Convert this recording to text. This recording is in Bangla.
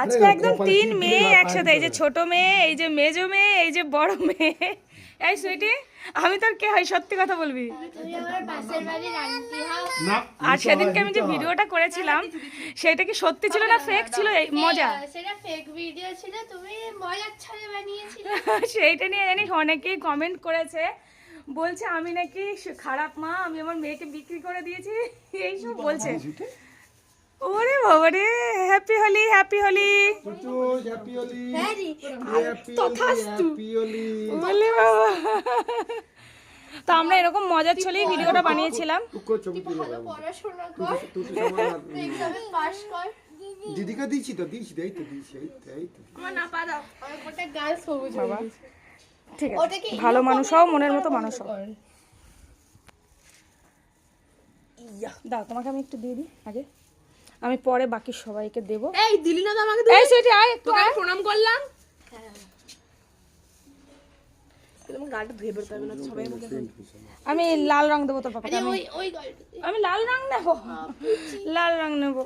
আজকে একদম 3 মেয়ে একসাথে, এই যে ছোট মেয়ে, এই যে মেজো মেয়ে, এই যে বড় মেয়ে। এই সুইটি, আমি তোর কে হয়, সত্যি কথা বলবি। আর সেদিনকে আমি যে ভিডিওটা করেছিলাম সেটা কি সত্যি ছিল না ফেক ছিল? এই মজা, সেটা ফেক ভিডিও ছিল, তুমি মজার ছলে বানিয়েছিলে। সেইটা নিয়ে জানিস অনেকেই কমেন্ট করেছে, বলছে আমি নাকি খারাপ মা, আমি আমার মেয়েকে বিক্রি করে দিয়েছি, এইসব বলছে। ওরে বাবা রে, happy Holi, happy Holi. Happy Holi, তথাস্তু। হ্যাপি হোলি। বলে বাবা, তো আমরা এরকম মজার ছলেই ভিডিওটা বানিয়েছিলাম। পড়াশোনা কর, এক্সামে পাস কর। দিদিকে দিয়েছি তো, দিয়েছি, এই তো দিয়েছি, এই তো। আমার না পা দাও, আমার গোটা গাল সবুজ বাবা হয়ে গেছে। ঠিক ওটাকে আছে, ভালো মানুষ হও, মনের মতো মানুষ হও। দাও, তোমাকে আমি একটু দিয়ে দিই আগে, আমি পরে বাকি সবাইকে দেবো। এই দিলি না তো আমাকে? এই সুইটি আয় একটু তোকে আয়। আমি প্রণাম করলাম। তোমার গালটা ধুয়ে বেরোতে হবে না সবাই মধ্যে। আমি লাল রং দেবো তোর পাপাকে, ওই ওই গালটা আমি লাল রং নেবো, লাল রং নেবো।